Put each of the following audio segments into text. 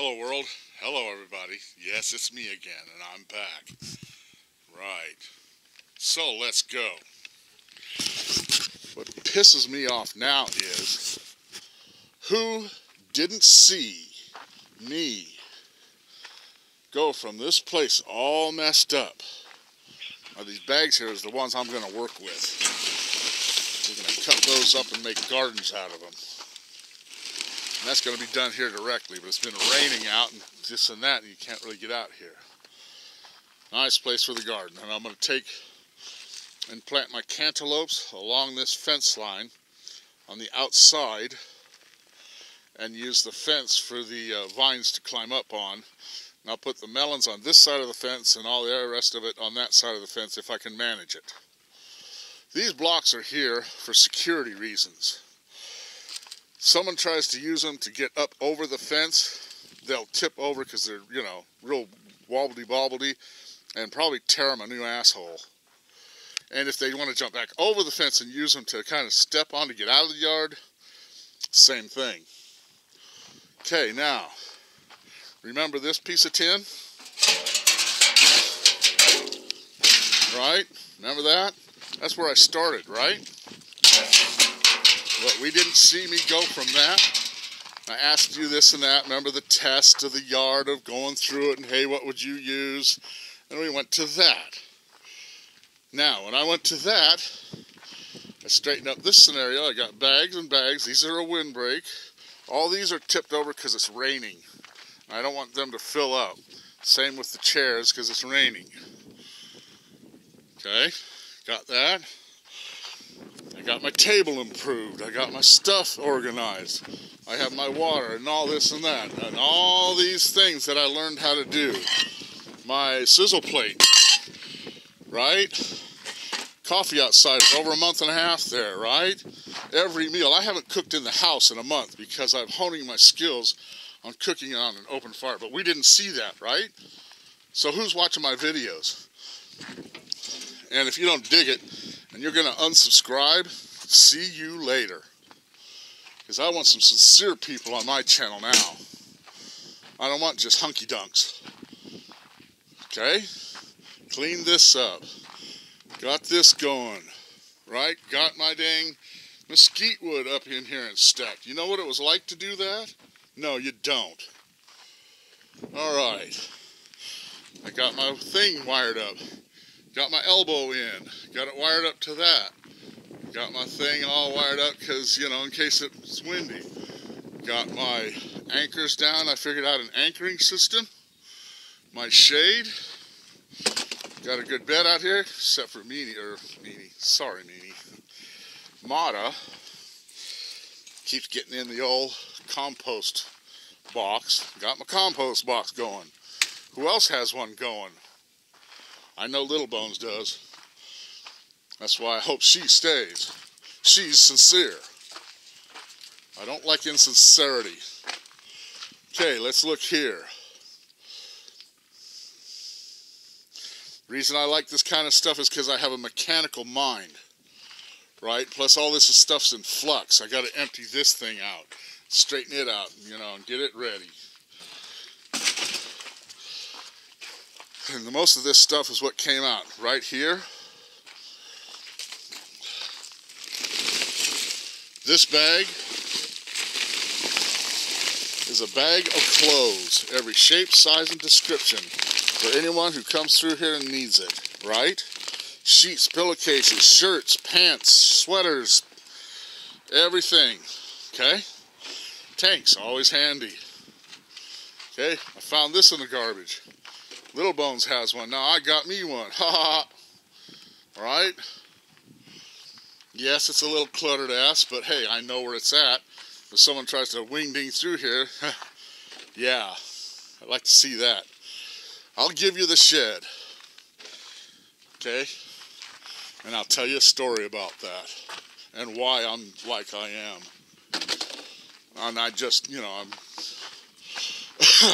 Hello world, hello everybody. Yes, it's me again, and I'm back. Right. So let's go. What pisses me off now is who didn't see me go from this place all messed up. Now these bags here is the ones I'm going to work with. We're going to cut those up and make gardens out of them. And that's going to be done here directly, but it's been raining out and this and that, and you can't really get out here. Nice place for the garden. And I'm going to take and plant my cantaloupes along this fence line on the outside and use the fence for the vines to climb up on. And I'll put the melons on this side of the fence and all the rest of it on that side of the fence if I can manage it. These blocks are here for security reasons. Someone tries to use them to get up over the fence, they'll tip over because they're, you know, real wobbledy-bobbledy and probably tear them a new asshole. And if they want to jump back over the fence and use them to kind of step on to get out of the yard, same thing. Okay, now, remember this piece of tin? Right? Remember that? That's where I started, right? But we didn't see me go from that. I asked you this and that. Remember the test of the yard of going through it and, hey, what would you use? And we went to that. Now, when I went to that, I straightened up this scenario. I got bags and bags. These are a windbreak. All these are tipped over because it's raining. I don't want them to fill up. Same with the chairs because it's raining. Okay, got that. I got my table improved. I got my stuff organized. I have my water and all this and that. And all these things that I learned how to do. My sizzle plate. Right? Coffee outside for over a month and a half there, right? Every meal. I haven't cooked in the house in a month because I'm honing my skills on cooking on an open fire. But we didn't see that, right? So who's watching my videos? And if you don't dig it, and you're going to unsubscribe, see you later. Because I want some sincere people on my channel now. I don't want just hunky dunks. Okay? Clean this up. Got this going. Right? Got my dang mesquite wood up in here and stacked. You know what it was like to do that? No, you don't. Alright. I got my thing wired up. Got my elbow in. Got it wired up to that. Got my thing all wired up because, you know, in case it's windy. Got my anchors down. I figured out an anchoring system. My shade. Got a good bed out here, except for Meanie. Mata keeps getting in the old compost box. Got my compost box going. Who else has one going? I know Little Bones does. That's why I hope she stays. She's sincere. I don't like insincerity. Okay, let's look here. The reason I like this kind of stuff is because I have a mechanical mind. Right? Plus all this stuff's in flux. I got to empty this thing out. Straighten it out, you know, and get it ready. And the most of this stuff is what came out right here. This bag is a bag of clothes, every shape, size, and description for anyone who comes through here and needs it, right? Sheets, pillowcases, shirts, pants, sweaters, everything, okay? Tanks, always handy. Okay, I found this in the garbage. Little Bones has one. Now I got me one. Ha ha. Alright? Yes, it's a little cluttered ass, but hey, I know where it's at. If someone tries to wing-ding through here, yeah, I'd like to see that. I'll give you the shed. Okay? And I'll tell you a story about that. And why I'm like I am. And I just, you know, I'm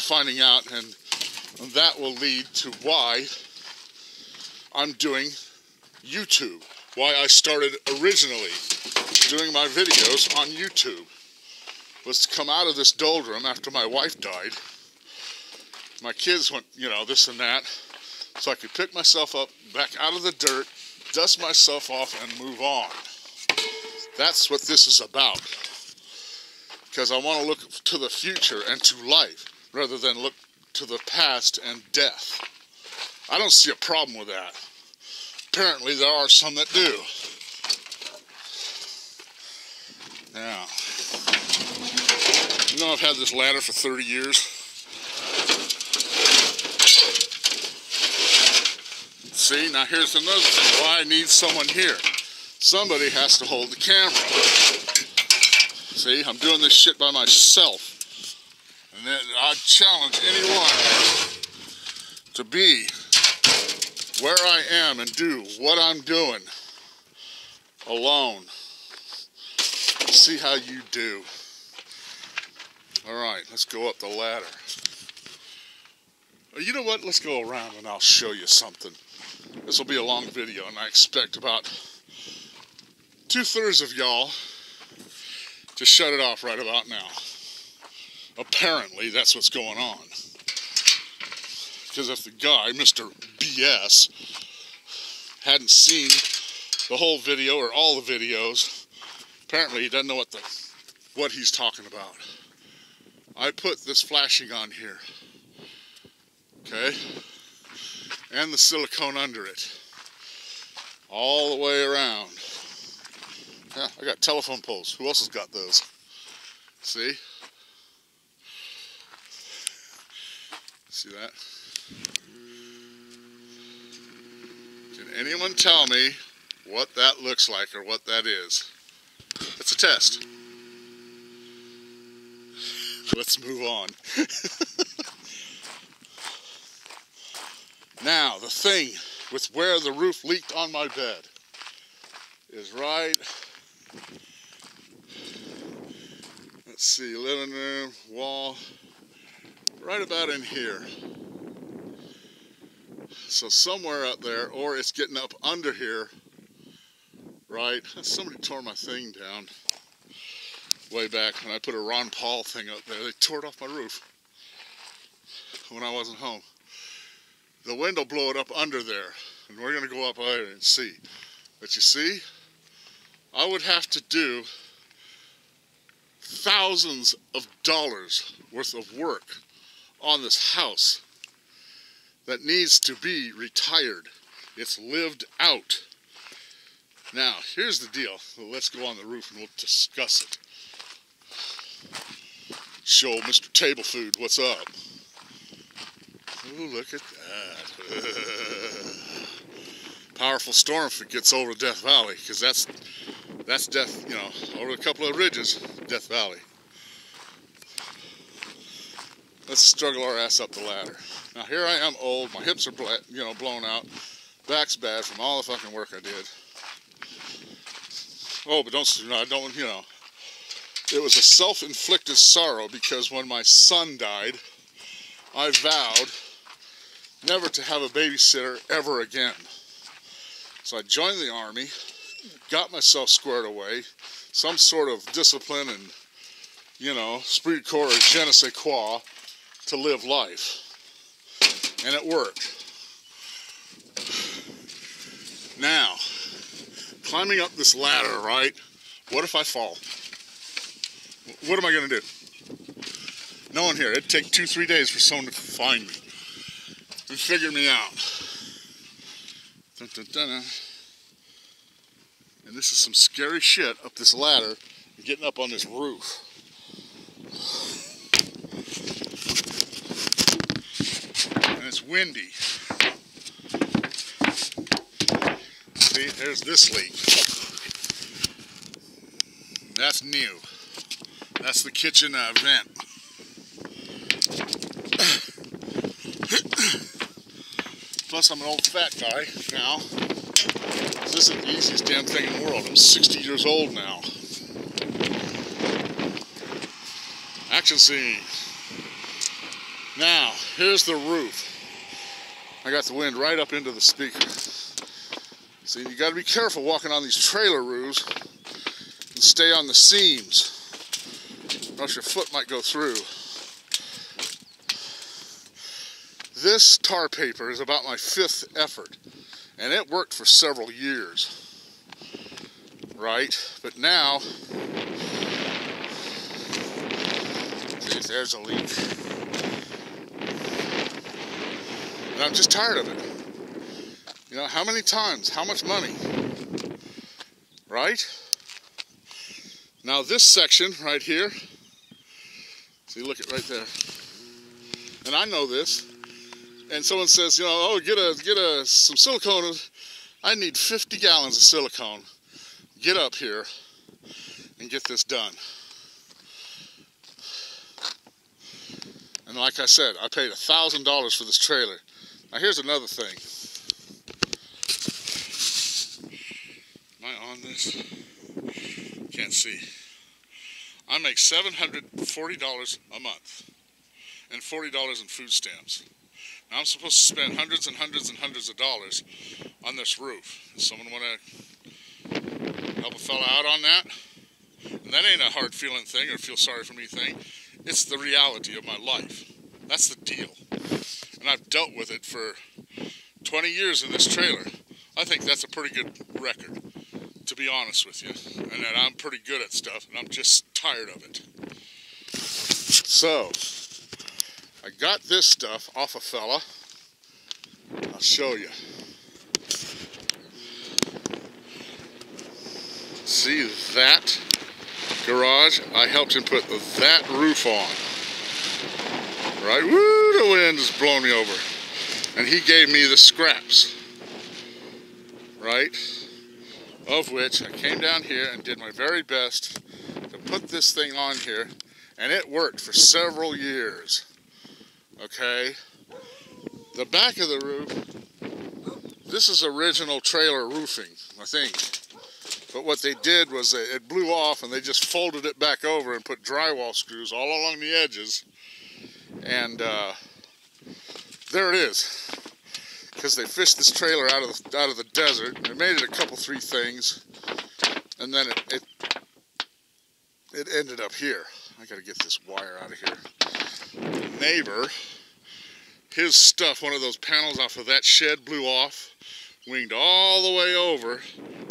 finding out, and that will lead to why I'm doing YouTube. Why I started originally doing my videos on YouTube was to come out of this doldrum after my wife died My kids went, you know, this and that. So I could pick myself up back out of the dirt, dust myself off, and move on. That's what this is about. Because I want to look to the future and to life, rather than look to the past and death. I don't see a problem with that. Apparently there are some that do. Now, you know I've had this ladder for 30 years. See, now here's another thing why I need someone here. Somebody has to hold the camera. See, I'm doing this shit by myself. And then I challenge anyone to be where I am and do what I'm doing alone. See how you do. Alright, let's go up the ladder. You know what? Let's go around and I'll show you something. This will be a long video, and I expect about 2/3 of y'all to shut it off right about now. Apparently, that's what's going on. Because if the guy, Mr. BS, hadn't seen the whole video or all the videos, apparently he doesn't know what he's talking about. I put this flashing on here, okay, and the silicone under it, all the way around. Yeah, I got telephone poles. Who else has got those? See? See that? Can anyone tell me what that looks like or what that is? It's a test. Let's move on. Now, the thing with where the roof leaked on my bed is right, let's see, living room, wall, right about in here. So somewhere out there, or it's getting up under here, right? Somebody tore my thing down way back when I put a Ron Paul thing up there. They tore it off my roof when I wasn't home. The wind will blow it up under there, and we're going to go up there and see. But you see, I would have to do thousands of dollars worth of work on this house that needs to be retired. It's lived out. Now, here's the deal. Well, let's go on the roof and we'll discuss it. Show Mr. Table Food what's up. Ooh, look at that. Powerful storm if it gets over Death Valley, because that's Death, you know, over a couple of ridges, Death Valley. Let's struggle our ass up the ladder. Now here I am old, my hips are blown out, back's bad from all the fucking work I did. Oh, but don't, you know, it was a self-inflicted sorrow because when my son died, I vowed never to have a babysitter ever again. So I joined the Army, got myself squared away, some sort of discipline and, you know, esprit de corps or je ne sais quoi to live life. And it worked. Now, climbing up this ladder, right? What if I fall? What am I going to do? No one here. It'd take 2-3 days for someone to find me and figure me out. Dun, dun, dun, dun. And this is some scary shit up this ladder and getting up on this roof. And it's windy. See, there's this leak. That's new. That's the kitchen vent. Plus, I'm an old fat guy now. This isn't the easiest damn thing in the world. I'm 60 years old now. Action scene. Now, here's the roof. I got the wind right up into the speaker. See, you got to be careful walking on these trailer roofs and stay on the seams, or else your foot might go through. This tar paper is about my 5th effort, and it worked for several years, right? But now, geez, there's a leak. And I'm just tired of it. You know, how many times, how much money, right? Now this section right here, see, look at right there. And I know this. And someone says, you know, oh, get some silicone. I need 50 gallons of silicone. Get up here and get this done. And like I said, I paid $1,000 for this trailer. Now here's another thing. Am I on this? Can't see. I make $740 a month and $40 in food stamps. Now I'm supposed to spend hundreds and hundreds and hundreds of dollars on this roof. Does someone want to help a fella out on that? And that ain't a hard feeling thing or feel sorry for me thing. It's the reality of my life. That's the deal. And I've dealt with it for 20 years in this trailer. I think that's a pretty good record, to be honest with you. And that I'm pretty good at stuff, and I'm just tired of it. So, I got this stuff off a fella. I'll show you. See that garage? I helped him put that roof on. Right? Woo, the wind is blowing me over. And he gave me the scraps. Right? Of which I came down here and did my very best to put this thing on here. And it worked for several years. Okay? The back of the roof, this is original trailer roofing, I think. But what they did was it blew off and they just folded it back over and put drywall screws all along the edges. And there it is. Because they fished this trailer out of the desert. They made it a couple, 3 things. And then it ended up here. I gotta get this wire out of here. Neighbor, his stuff, one of those panels off of that shed blew off, winged all the way over,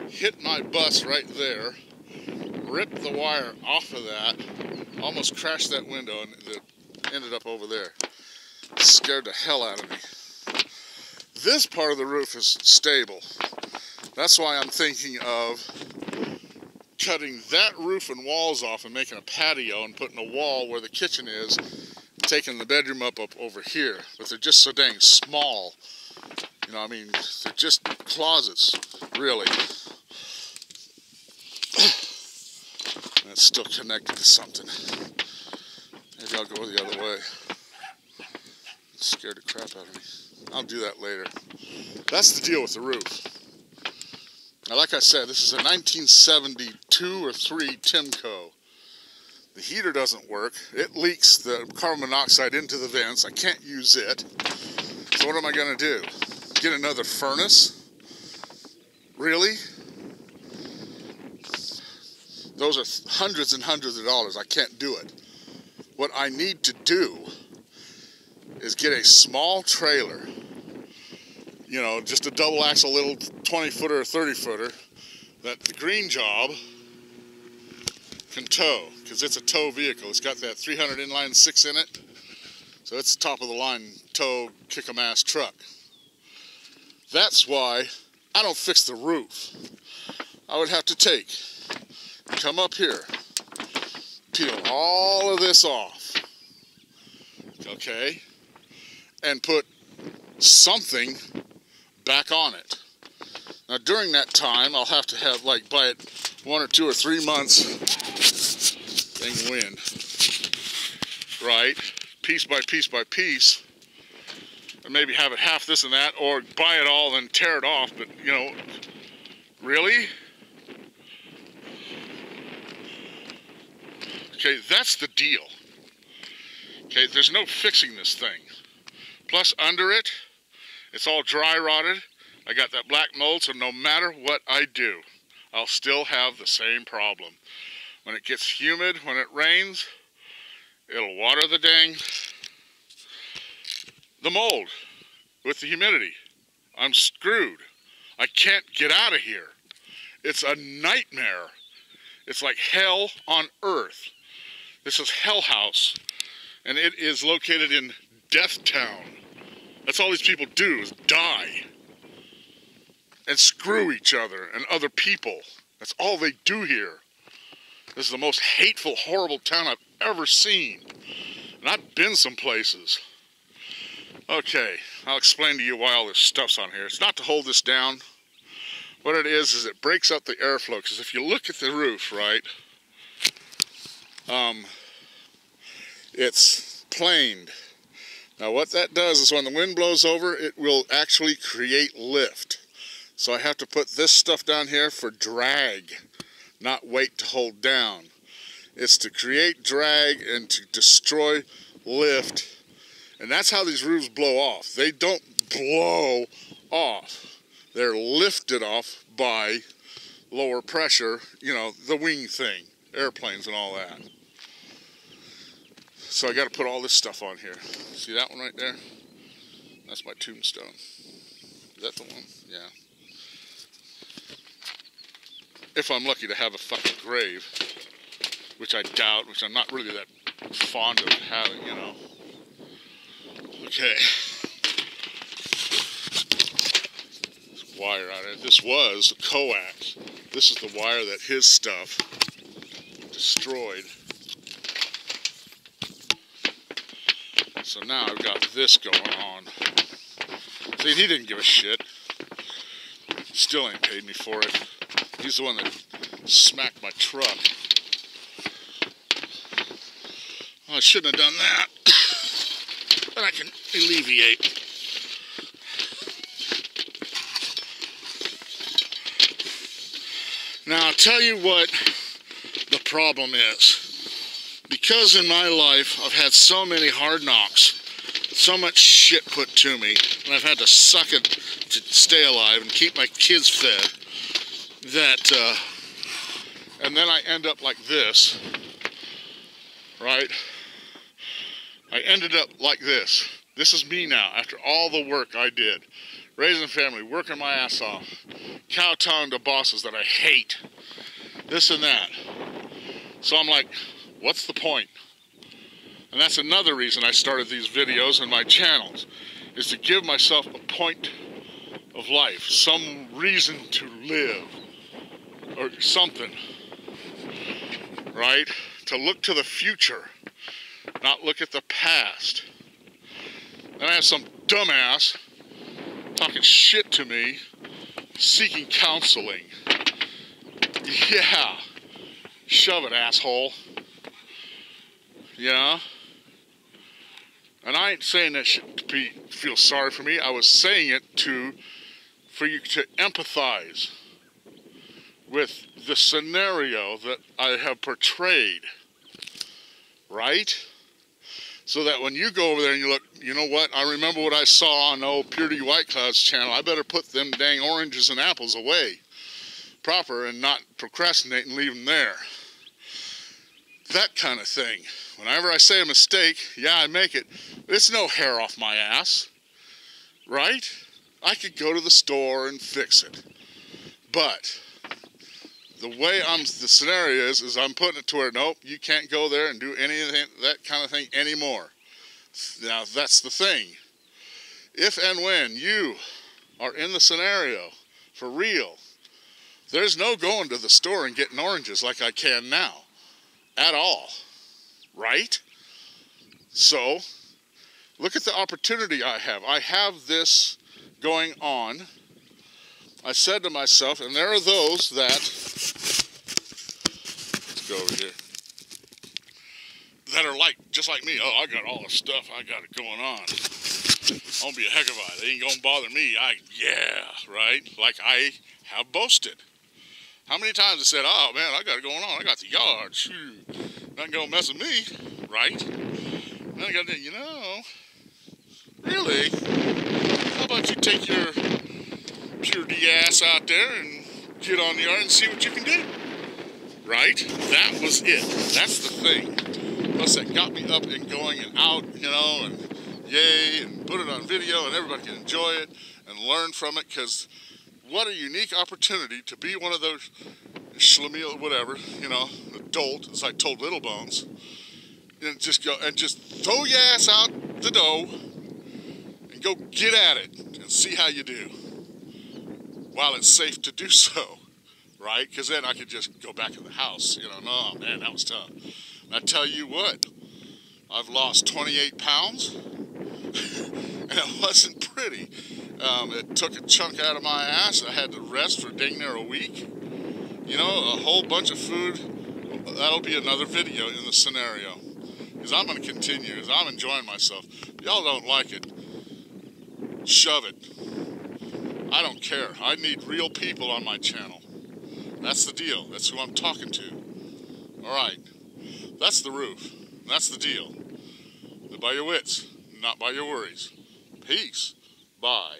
hit my bus right there, ripped the wire off of that, almost crashed that window, and it ended up over there. Scared the hell out of me. This part of the roof is stable. That's why I'm thinking of cutting that roof and walls off and making a patio and putting a wall where the kitchen is, taking the bedroom up over here. But they're just so dang small. You know, I mean, they're just closets, really. That's still connected to something. Maybe I'll go the other way. It scared the crap out of me. I'll do that later. That's the deal with the roof. Now, like I said, this is a 1972 or 3 Timco. The heater doesn't work. It leaks the carbon monoxide into the vents. I can't use it. So what am I going to do? Get another furnace? Really? Those are hundreds and hundreds of dollars. I can't do it. What I need to do is get a small trailer. You know, just a double axle little 20-footer or 30-footer that the Green Job can tow, because it's a tow vehicle. It's got that 300 inline 6 in it, so it's top of the line tow, kick-a-mass truck. That's why I don't fix the roof. I would have to come up here, peel all of this off, okay, and put something back on it. Now during that time, I'll have to have, like, buy it 1 or 2 or 3 months, thing wind, right, piece by piece by piece, and maybe have it half this and that, or buy it all and tear it off. But, you know, really? Okay, that's the deal. Okay, there's no fixing this thing. Plus, under it, it's all dry rotted. I got that black mold, so no matter what I do, I'll still have the same problem. When it gets humid, when it rains, it'll water the dang the mold with the humidity. I'm screwed. I can't get out of here. It's a nightmare. It's like hell on earth. This is Hell House, and it is located in Death Town. That's all these people do is die and screw each other and other people. That's all they do here. This is the most hateful, horrible town I've ever seen. And I've been some places. Okay, I'll explain to you why all this stuff's on here. It's not to hold this down. What it is it breaks up the airflow. Because if you look at the roof, right, it's planed. Now what that does is when the wind blows over, it will actually create lift. So I have to put this stuff down here for drag, not weight to hold down. It's to create drag and to destroy lift. And that's how these roofs blow off. They don't blow off. They're lifted off by lower pressure, you know, the wing thing, airplanes and all that. So I got to put all this stuff on here. See that one right there? That's my tombstone. Is that the one? Yeah. If I'm lucky to have a fucking grave, which I doubt, which I'm not really that fond of having, you know. Okay. This wire out there. This was a coax. This is the wire that his stuff destroyed. So now I've got this going on. See, he didn't give a shit. Still ain't paid me for it. He's the one that smacked my truck. Well, I shouldn't have done that. But I can alleviate. Now, I'll tell you what the problem is. Because in my life, I've had so many hard knocks, so much shit put to me, and I've had to suck it to stay alive and keep my kids fed, that, and then I end up like this, right? I ended up like this. This is me now, after all the work I did. Raising a family, working my ass off, kowtowing to bosses that I hate, this and that. So I'm like, what's the point? And that's another reason I started these videos and my channels, is to give myself a point of life, some reason to live, or something, right? To look to the future, not look at the past. And I have some dumbass talking shit to me, seeking counseling. Yeah, shove it, asshole. You know? And I ain't saying that shit to feel sorry for me. I was saying it for you to empathize with the scenario that I have portrayed, right? So that when you go over there and you look, you know what, I remember what I saw on old Purity White Cloud's channel. I better put them dang oranges and apples away proper and not procrastinate and leave them there. That kind of thing. Whenever I say a mistake, yeah, I make it. It's no hair off my ass, right? I could go to the store and fix it. But the way the scenario is I'm putting it to where, nope, you can't go there and do anything, that kind of thing anymore. Now, that's the thing. If and when you are in the scenario, for real, there's no going to the store and getting oranges like I can now. At all. Right? So, look at the opportunity I have. I have this going on. I said to myself, and there are those that, let's go over here, that are like, just like me. Oh, I got all this stuff I got it going on. I'm gonna be a heck of a, they ain't gonna bother me. Yeah, right? Like I have boasted. How many times I said, oh man, I got it going on. I got the yard. Shoot. Nothing gonna mess with me, right? Then I got to, you know, really? How about you take your purity ass out there and get on the yard and see what you can do? Right? That was it. That's the thing. Plus that got me up and going and out, you know, and yay, and put it on video, and everybody can enjoy it and learn from it, because what a unique opportunity to be one of those schlemiel, whatever, you know, adult, as I told Little Bones, and just throw your ass out the dough and go get at it and see how you do, while it's safe to do so, right? Because then I could just go back in the house, you know. No, man, that was tough. And I tell you what, I've lost 28 pounds, and it wasn't pretty. It took a chunk out of my ass. I had to rest for dang near a week. You know, a whole bunch of food. That'll be another video in the scenario, because I'm going to continue, because I'm enjoying myself. If y'all don't like it, shove it. I don't care. I need real people on my channel. That's the deal. That's who I'm talking to. All right. That's the roof. That's the deal. Live by your wits, not by your worries. Peace. Bye.